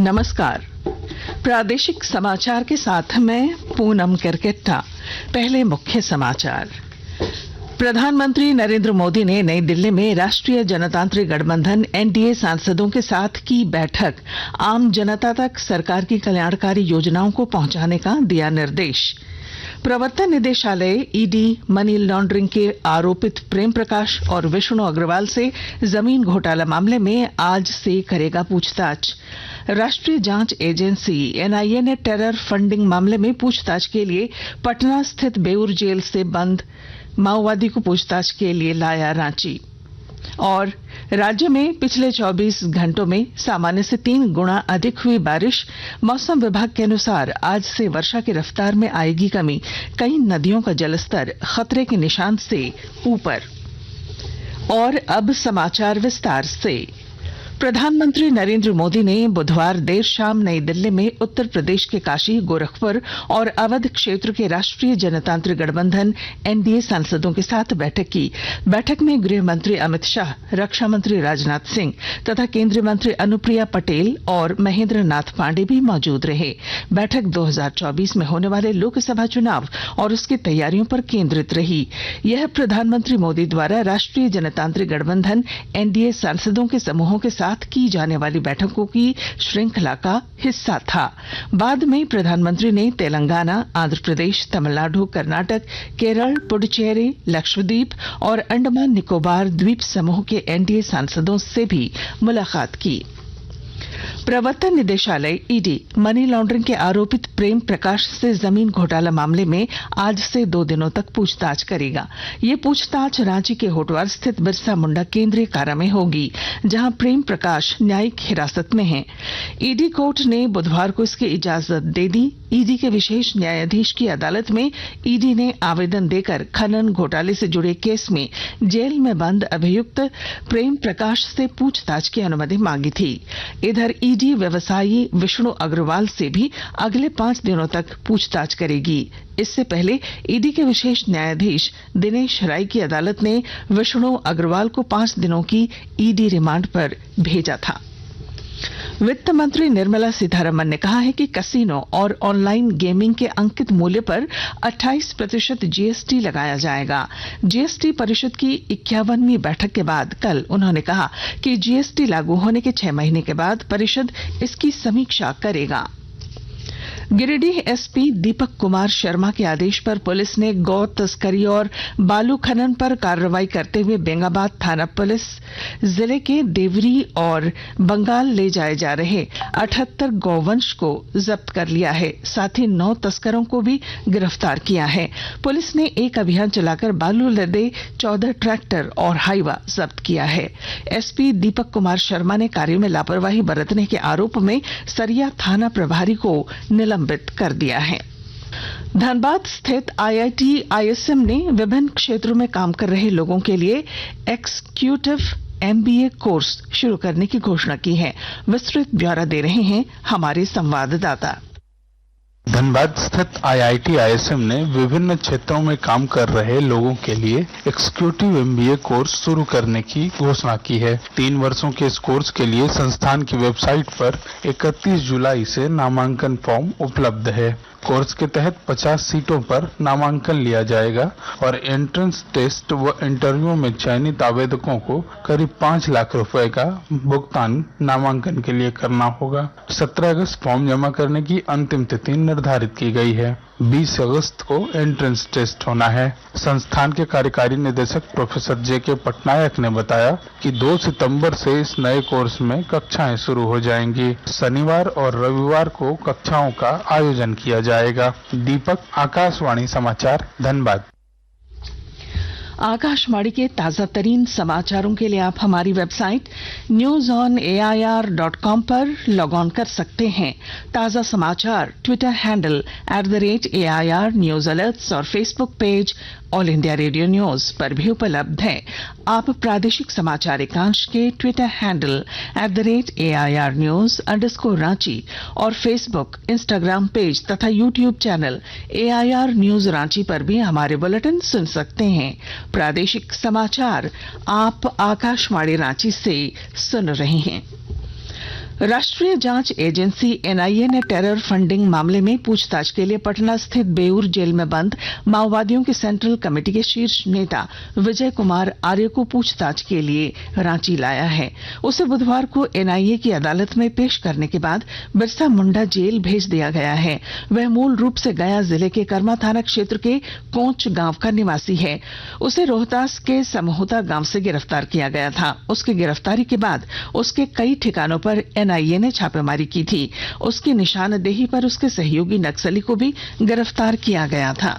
नमस्कार। प्रादेशिक समाचार के साथ मैं पूनम केरकेट्टा। पहले मुख्य समाचार। प्रधानमंत्री नरेंद्र मोदी ने नई दिल्ली में राष्ट्रीय जनतांत्रिक गठबंधन एनडीए सांसदों के साथ की बैठक आम जनता तक सरकार की कल्याणकारी योजनाओं को पहुंचाने का दिया निर्देश। प्रवर्तन निदेशालय ईडी मनी लॉन्ड्रिंग के आरोपित प्रेम प्रकाश और विष्णु अग्रवाल से जमीन घोटाला मामले में आज से करेगा पूछताछ। राष्ट्रीय जांच एजेंसी एनआईए ने टेरर फंडिंग मामले में पूछताछ के लिए पटना स्थित बेउर जेल से बंद माओवादी को पूछताछ के लिए लाया रांची। और राज्य में पिछले 24 घंटों में सामान्य से 3 गुना अधिक हुई बारिश। मौसम विभाग के अनुसार आज से वर्षा की रफ्तार में आएगी कमी। कई नदियों का जलस्तर खतरे के निशान से ऊपर। और अब समाचार विस्तार से। प्रधानमंत्री नरेंद्र मोदी ने बुधवार देर शाम नई दिल्ली में उत्तर प्रदेश के काशी, गोरखपुर और अवध क्षेत्र के राष्ट्रीय जनतांत्रिक गठबंधन एनडीए सांसदों के साथ बैठक की। बैठक में गृह मंत्री अमित शाह, रक्षा मंत्री राजनाथ सिंह तथा केंद्रीय मंत्री अनुप्रिया पटेल और महेंद्र नाथ पांडे भी मौजूद रहे। बैठक 2024 में होने वाले लोकसभा चुनाव और उसकी तैयारियों पर केंद्रित रही। यह प्रधानमंत्री मोदी द्वारा राष्ट्रीय जनतांत्रिक गठबंधन एनडीए सांसदों के समूहों के साथ की जाने वाली बैठकों की श्रृंखला का हिस्सा था। बाद में प्रधानमंत्री ने तेलंगाना, आंध्र प्रदेश, तमिलनाडु, कर्नाटक, केरल, पुडुचेरी, लक्षद्वीप और अंडमान निकोबार द्वीप समूह के एनडीए सांसदों से भी मुलाकात की। प्रवर्तन निदेशालय ईडी मनी लॉन्ड्रिंग के आरोपित प्रेम प्रकाश से जमीन घोटाला मामले में आज से 2 दिनों तक पूछताछ करेगा। ये पूछताछ रांची के होटवार स्थित बिरसा मुंडा केंद्रीय कारा में होगी, जहां प्रेम प्रकाश न्यायिक हिरासत में हैं। ईडी कोर्ट ने बुधवार को इसकी इजाजत दे दी। ईडी के विशेष न्यायाधीश की अदालत में ईडी ने आवेदन देकर खनन घोटाले से जुड़े केस में जेल में बंद अभियुक्त प्रेम प्रकाश से पूछताछ की अनुमति मांगी थी। इधर ईडी व्यवसायी विष्णु अग्रवाल से भी अगले 5 दिनों तक पूछताछ करेगी। इससे पहले ईडी के विशेष न्यायाधीश दिनेश राय की अदालत ने विष्णु अग्रवाल को 5 दिनों की ईडी रिमांड पर भेजा था। वित्त मंत्री निर्मला सीतारमण ने कहा है कि कसिनो और ऑनलाइन गेमिंग के अंकित मूल्य पर 28% जीएसटी लगाया जाएगा। जीएसटी परिषद की 51वीं बैठक के बाद कल उन्होंने कहा कि जीएसटी लागू होने के 6 महीने के बाद परिषद इसकी समीक्षा करेगा। गिरिडीह एसपी दीपक कुमार शर्मा के आदेश पर पुलिस ने गौ तस्करी और बालू खनन पर कार्रवाई करते हुए बेंगाबाद थाना पुलिस जिले के देवरी और बंगाल ले जाए जा रहे 78 गौवंश को जब्त कर लिया है। साथ ही 9 तस्करों को भी गिरफ्तार किया है। पुलिस ने एक अभियान चलाकर बालू लदे 14 ट्रैक्टर और हाईवा जब्त किया है। एसपी दीपक कुमार शर्मा ने कार्य में लापरवाही बरतने के आरोप में सरिया थाना प्रभारी को निलंबित कर दिया है। धनबाद स्थित आईआईटी आईएसएम ने विभिन्न क्षेत्रों में काम कर रहे लोगों के लिए एग्जीक्यूटिव एमबीए कोर्स शुरू करने की घोषणा की है। विस्तृत ब्यौरा दे रहे हैं हमारे संवाददाता। धनबाद स्थित आईआईटी आईएसएम ने विभिन्न क्षेत्रों में काम कर रहे लोगों के लिए एग्जीक्यूटिव एमबीए कोर्स शुरू करने की घोषणा की है। 3 वर्षों के इस कोर्स के लिए संस्थान की वेबसाइट पर 31 जुलाई से नामांकन फॉर्म उपलब्ध है। कोर्स के तहत 50 सीटों पर नामांकन लिया जाएगा और एंट्रेंस टेस्ट व इंटरव्यू में चयनित आवेदकों को करीब 5 लाख रुपए का भुगतान नामांकन के लिए करना होगा। 17 अगस्त फॉर्म जमा करने की अंतिम तिथि निर्धारित की गई है। 20 अगस्त को एंट्रेंस टेस्ट होना है। संस्थान के कार्यकारी निदेशक प्रोफेसर जेके पटनायक ने बताया कि 2 सितंबर से इस नए कोर्स में कक्षाएं शुरू हो जाएंगी। शनिवार और रविवार को कक्षाओं का आयोजन किया जाएगा। दीपक, आकाशवाणी समाचार, धनबाद। आकाशवाणी के ताजा तरीन समाचारों के लिए आप हमारी वेबसाइट newsonair.com पर लॉग ऑन कर सकते हैं। ताजा समाचार Twitter handle @AIR news alerts और Facebook page all India radio news पर भी उपलब्ध है। आप प्रादेशिक समाचार एकांश के Twitter handle @AIR news _Ranchi और फेसबुक, इंस्टाग्राम पेज तथा YouTube channel AIR news Ranchi पर भी हमारे बुलेटिन सुन सकते हैं। प्रादेशिक समाचार आप आकाशवाणी रांची से सुन रहे हैं। राष्ट्रीय जांच एजेंसी एनआईए ने टेरर फंडिंग मामले में पूछताछ के लिए पटना स्थित बेऊर जेल में बंद माओवादियों की सेंट्रल कमेटी के शीर्ष नेता विजय कुमार आर्य को पूछताछ के लिए रांची लाया है। उसे बुधवार को एनआईए की अदालत में पेश करने के बाद बिरसा मुंडा जेल भेज दिया गया है। वह मूल रूप से गया जिले के कर्मा थाना क्षेत्र के कोंच गांव का निवासी है। उसे रोहतास के समहोता गांव से गिरफ्तार किया गया था। उसकी गिरफ्तारी के बाद उसके कई ठिकानों पर एनआईए ने छापेमारी की थी। उसकी निशानदेही पर उसके सहयोगी नक्सली को भी गिरफ्तार किया गया था।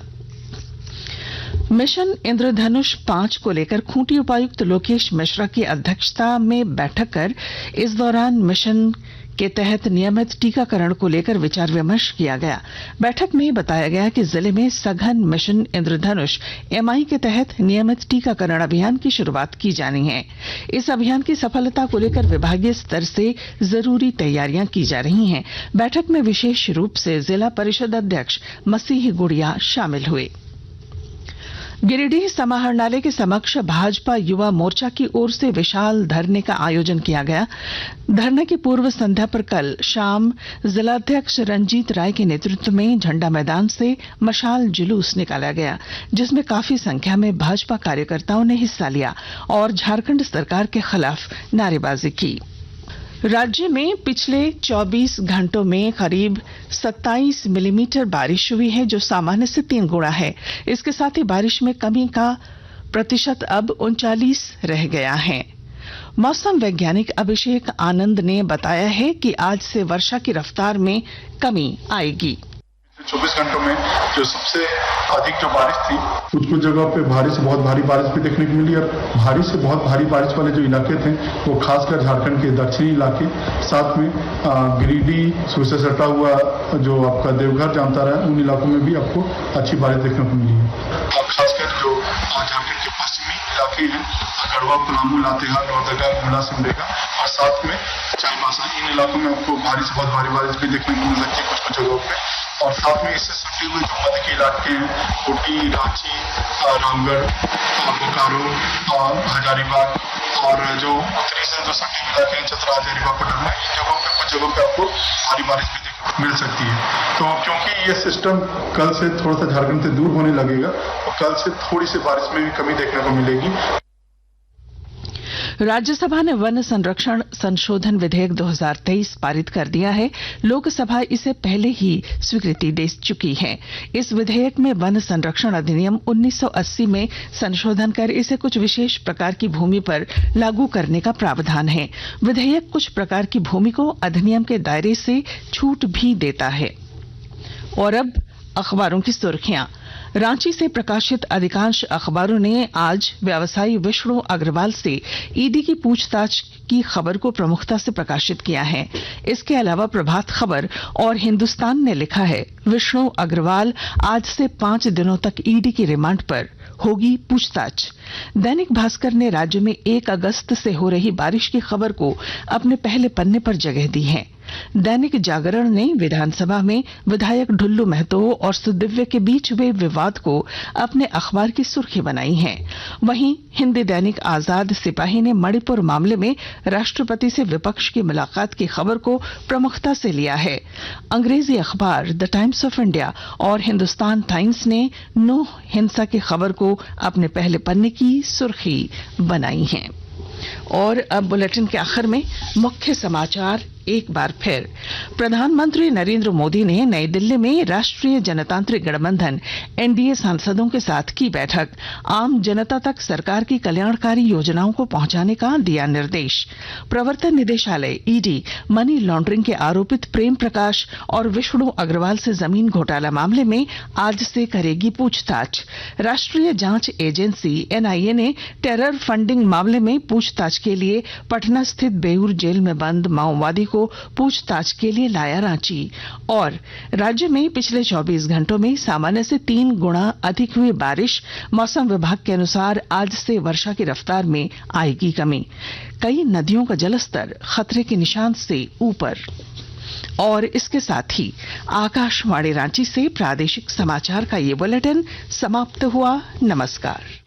मिशन इंद्रधनुष 5 को लेकर खूंटी उपायुक्त लोकेश मिश्रा की अध्यक्षता में बैठक कर इस दौरान मिशन के तहत नियमित टीकाकरण को लेकर विचार विमर्श किया गया। बैठक में बताया गया कि जिले में सघन मिशन इंद्रधनुष एमआई के तहत नियमित टीकाकरण अभियान की शुरुआत की जानी है। इस अभियान की सफलता को लेकर विभागीय स्तर से जरूरी तैयारियां की जा रही हैं। बैठक में विशेष रूप से जिला परिषद अध्यक्ष मसीह गुड़िया शामिल हुए। गिरिडीह समाहरणालय के समक्ष भाजपा युवा मोर्चा की ओर से विशाल धरने का आयोजन किया गया। धरने की पूर्व संध्या पर कल शाम जिलाध्यक्ष रंजीत राय के नेतृत्व में झंडा मैदान से मशाल जुलूस निकाला गया, जिसमें काफी संख्या में भाजपा कार्यकर्ताओं ने हिस्सा लिया और झारखंड सरकार के खिलाफ नारेबाजी की। राज्य में पिछले 24 घंटों में करीब 27 मिलीमीटर बारिश हुई है, जो सामान्य से 3 गुना है। इसके साथ ही बारिश में कमी का प्रतिशत अब 39 रह गया है। मौसम वैज्ञानिक अभिषेक आनंद ने बताया है कि आज से वर्षा की रफ्तार में कमी आएगी। 24 घंटों में जो सबसे अधिक जो बारिश थी, कुछ जगह पे भारी से बहुत भारी बारिश भी देखने को मिली और भारी से बहुत भारी बारिश वाले जो इलाके थे वो खासकर झारखंड के दक्षिणी इलाके, साथ में गिरिडीह से सटा हुआ जो आपका देवघर जामताड़ा है, उन इलाकों में भी आपको अच्छी बारिश देखने को मिली है। और खासकर जो झारखंड के पश्चिमी इलाके हैं, गढ़वा, पलामू, लातेहार, लोहरदगा, गोंडा, सिमडेगा और साथ में चाईबासा, इन इलाकों में आपको भारी से बहुत भारी बारिश भी देखने को मिल सकती है कुछ जगहों पे। और साथ में इससे सटे हुए जो मध्य के इलाके हैं, कोटी, रांची, रामगढ़, बोकारो और हजारीबाग और जो उत्तरी से जो सटे हुए इलाके हैं, चतरा, हजारीबाग, पटना, इन जगहों पे कुछ जगहों पे आपको भारी बारिश भी देखने को मिल सकती है। तो क्योंकि ये सिस्टम कल से थोड़ा सा झारखंड से दूर होने लगेगा, तो कल से थोड़ी सी बारिश में भी कमी देखने को मिलेगी। राज्यसभा ने वन संरक्षण संशोधन विधेयक 2023 पारित कर दिया है। लोकसभा इसे पहले ही स्वीकृति दे चुकी है। इस विधेयक में वन संरक्षण अधिनियम 1980 में संशोधन कर इसे कुछ विशेष प्रकार की भूमि पर लागू करने का प्रावधान है। विधेयक कुछ प्रकार की भूमि को अधिनियम के दायरे से छूट भी देता है। और अब अखबारों की सुर्खियां। रांची से प्रकाशित अधिकांश अखबारों ने आज व्यवसायी विष्णु अग्रवाल से ईडी की पूछताछ की खबर को प्रमुखता से प्रकाशित किया है। इसके अलावा प्रभात खबर और हिंदुस्तान ने लिखा है, विष्णु अग्रवाल आज से 5 दिनों तक ईडी की रिमांड पर होगी पूछताछ। दैनिक भास्कर ने राज्य में 1 अगस्त से हो रही बारिश की खबर को अपने पहले पन्ने पर जगह दी है। दैनिक जागरण ने विधानसभा में विधायक ढुल्लू महतो और सुदिव्य के बीच हुए विवाद को अपने अखबार की सुर्खी बनाई है। वहीं हिंदी दैनिक आजाद सिपाही ने मणिपुर मामले में राष्ट्रपति से विपक्ष की मुलाकात की खबर को प्रमुखता से लिया है। अंग्रेजी अखबार द टाइम्स ऑफ इंडिया और हिंदुस्तान टाइम्स ने नो हिंसा की खबर को अपने पहले पन्ने की सुर्खी बनाई है। और अब बुलेटिन के आखिर में मुख्य समाचार एक बार फिर। प्रधानमंत्री नरेंद्र मोदी ने नई दिल्ली में राष्ट्रीय जनतांत्रिक गठबंधन एनडीए सांसदों के साथ की बैठक। आम जनता तक सरकार की कल्याणकारी योजनाओं को पहुंचाने का दिया निर्देश। प्रवर्तन निदेशालय ईडी मनी लॉन्ड्रिंग के आरोपित प्रेम प्रकाश और विष्णु अग्रवाल से जमीन घोटाला मामले में आज से करेगी पूछताछ। राष्ट्रीय जांच एजेंसी एनआईए ने टेरर फंडिंग मामले में पूछताछ के लिए पटना स्थित बेऊर जेल में बंद माओवादी को पूछताछ के लिए लाया रांची। और राज्य में पिछले 24 घंटों में सामान्य से 3 गुना अधिक हुई बारिश। मौसम विभाग के अनुसार आज से वर्षा की रफ्तार में आएगी कमी। कई नदियों का जलस्तर खतरे के निशान से ऊपर। और इसके साथ ही आकाशवाणी रांची से प्रादेशिक समाचार का ये बुलेटिन समाप्त हुआ। नमस्कार।